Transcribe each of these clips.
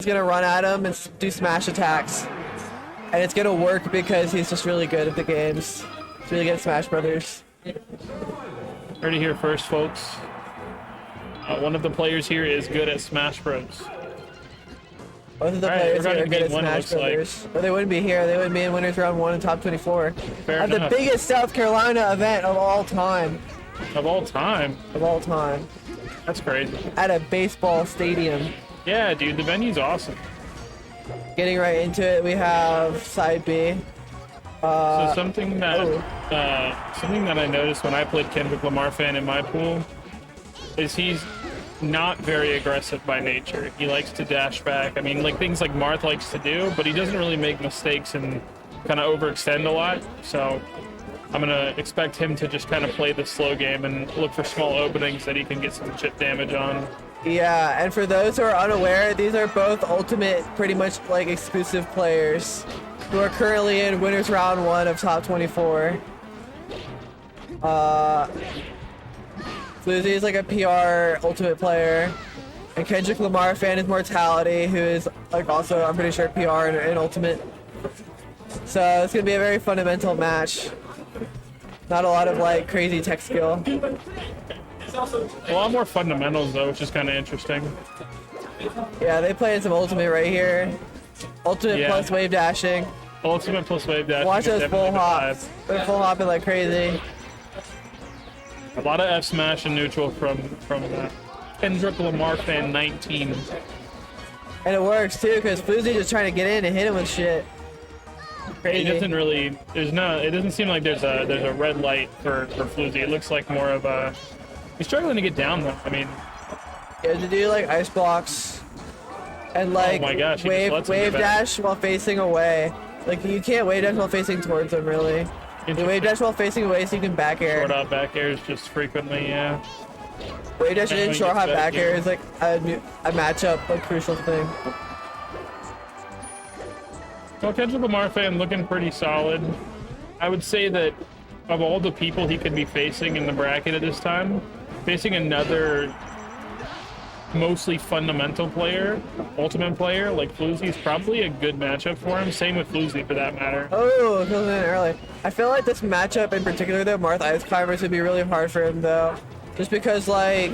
gonna run at him and do smash attacks. And it's gonna work because he's just really good at the games. He's really good at Smash Brothers. Heard it here first, folks. One of the players here is good at Smash Bros. Both of the players here are good at Smash Brothers. But they wouldn't be here. They wouldn't be in Winners Round 1 and Top 24. Fair at enough. The biggest South Carolina event of all time. Of all time? Of all time. That's crazy. At a baseball stadium. Yeah, dude, the venue's awesome. Getting right into it, we have Side B. So something that I noticed when I played Kendrick Lamar fan in my pool is he's not very aggressive by nature. He likes to dash back. I mean, like things like Marth likes to do, but he doesn't really make mistakes and kind of overextend a lot. So I'm gonna expect him to just kind of play the slow game and look for small openings that he can get some chip damage on. Yeah, and for those who are unaware, these are both Ultimate, pretty much like exclusive players who are currently in Winners Round 1 of Top 24. Fluzi is like a PR Ultimate player, and Kendrick Lamar fan is Mortality, who is like also, I'm pretty sure, PR and Ultimate. So it's gonna be a very fundamental match. Not a lot of like crazy tech skill. A lot more fundamentals though, which is kind of interesting. Yeah, they playing some Ultimate right here. Ultimate plus wave dashing. Ultimate plus wave dashing. Watch those full hops. They're full hopping like crazy. A lot of F smash and neutral from Kendrick Lamar fan 19. And it works too, because Fluzi just trying to get in and hit him with shit. Crazy. He doesn't really. It doesn't seem like there's a red light for Fluzi. It looks like more of a. He's struggling to get down though. I mean. Yeah, to do like ice blocks and like oh my gosh, wave dash while facing away. Like you can't wave dash while facing towards him really. You wave dash while facing away so you can back air. Short hop back airs just frequently, yeah. Wave dash and short hop back air is like a matchup, a crucial thing. Well, Kendrick Lamar fan looking pretty solid. I would say that of all the people he could be facing in the bracket at this time, facing another mostly fundamental player, ultimate player like Fluzi is probably a good matchup for him. Same with Fluzi for that matter. Oh, filling in early. I feel like this matchup in particular though, Marth Ice Climbers would be really hard for him though. Just because like,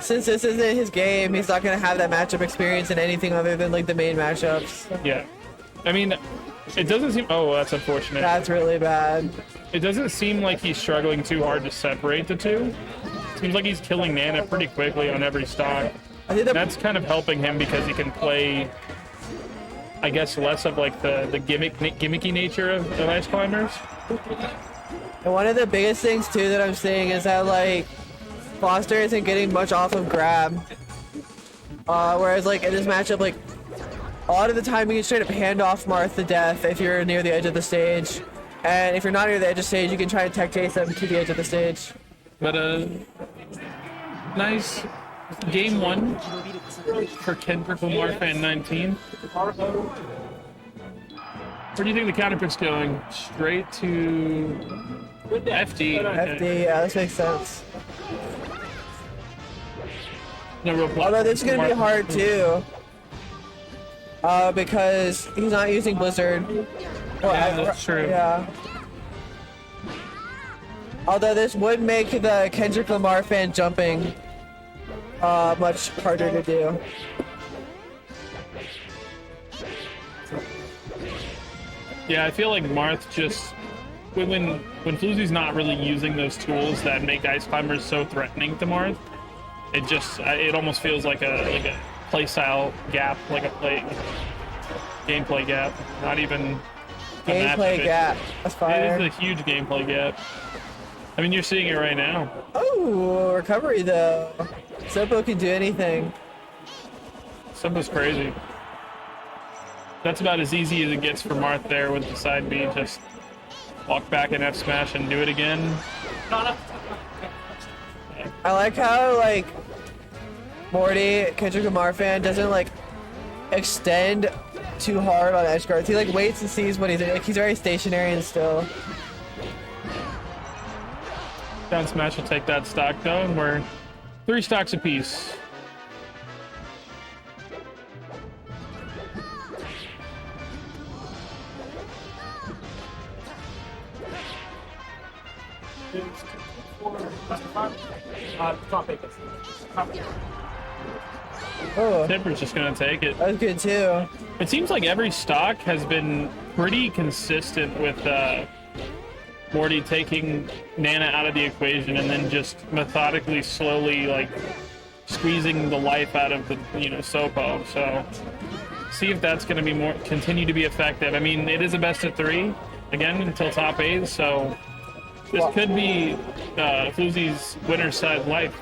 since this isn't his game, he's not gonna have that matchup experience in anything other than like the main matchups. Yeah. I mean, it doesn't seem, oh, that's unfortunate. That's really bad. It doesn't seem like he's struggling too hard to separate the two. Seems like he's killing Nana pretty quickly on every stock. I think that's kind of helping him because he can play, I guess, less of like the gimmicky nature of Ice Climbers. And one of the biggest things too that I'm seeing is that like Foster isn't getting much off of grab. Whereas like in this matchup, like a lot of the time you can straight up hand off Marth to death if you're near the edge of the stage. And if you're not near the edge of the stage, you can try to tech chase them to the edge of the stage. But nice game one for Kendrick Lamar fan 19. Where do you think the counter pick's going? Straight to FD. FD, yeah, this makes sense. No real although this is gonna be hard too. Because he's not using Blizzard. Well, yeah, that's true. Yeah. Although this would make the Kendrick Lamar fan jumping much harder to do. Yeah, I feel like Marth just when Fluzi's not really using those tools that make Ice Climbers so threatening to Marth, it almost feels like a playstyle gap, like a gameplay gap. Not even gameplay gap. That's fire. It is a huge gameplay gap. I mean, you're seeing it right now. Oh, recovery though. Sopo can do anything. Sopo's crazy. That's about as easy as it gets for Marth there with the side B. Just walk back and F smash and do it again. I like how like Morty, Kendrick Lamar fan, doesn't like extend too hard on edge guards. He like waits and sees what he's doing. Like he's very stationary and still. Down smash will take that stock though, and we're 3 stocks apiece. Oh, Tipper's just gonna take it. that was good too. It seems like every stock has been pretty consistent with Morty taking Nana out of the equation and then just methodically, slowly, like, squeezing the life out of the, Sopo. So, see if that's going to be continue to be effective. I mean, it is a best of 3, again, until top 8, so this could be Fluzi's winner's side life.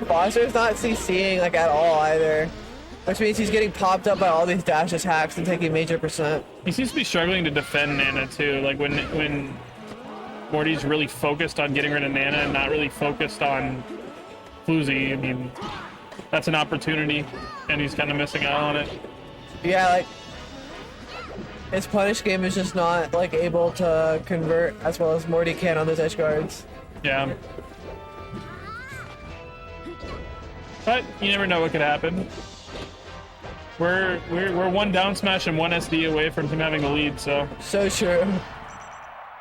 Foster's not CCing, like, at all either. Which means he's getting popped up by all these dash attacks and taking major percent. He seems to be struggling to defend Nana, too. Like, when Morty's really focused on getting rid of Nana and not really focused on Fluzi, I mean, that's an opportunity, and he's kind of missing out on it. Yeah, like, his punish game is just not, like, able to convert as well as Morty can on those edge guards. Yeah. But you never know what could happen. We're one down smash and one SD away from him having the lead, so. So true.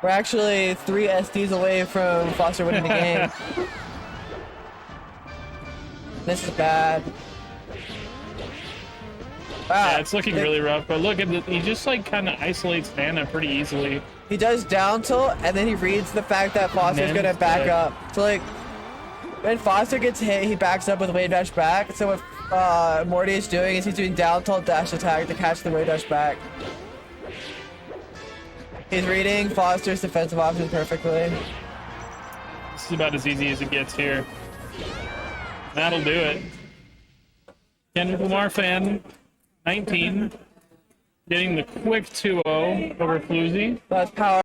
We're actually 3 SDs away from Foster winning the game. This is bad. Wow. Yeah, it's looking really rough, but look, he just like kind of isolates Nana pretty easily. He does down tilt, and then he reads the fact that Foster's gonna back up. So like, when Foster gets hit, he backs up with wave dash back. So what Morty is doing is he's doing down tilt dash attack to catch the wave dash back. He's reading Foster's defensive options perfectly. This is about as easy as it gets here. That'll do it. kendricklamarfan19 getting the quick 2-0 over Fluzi. That's power.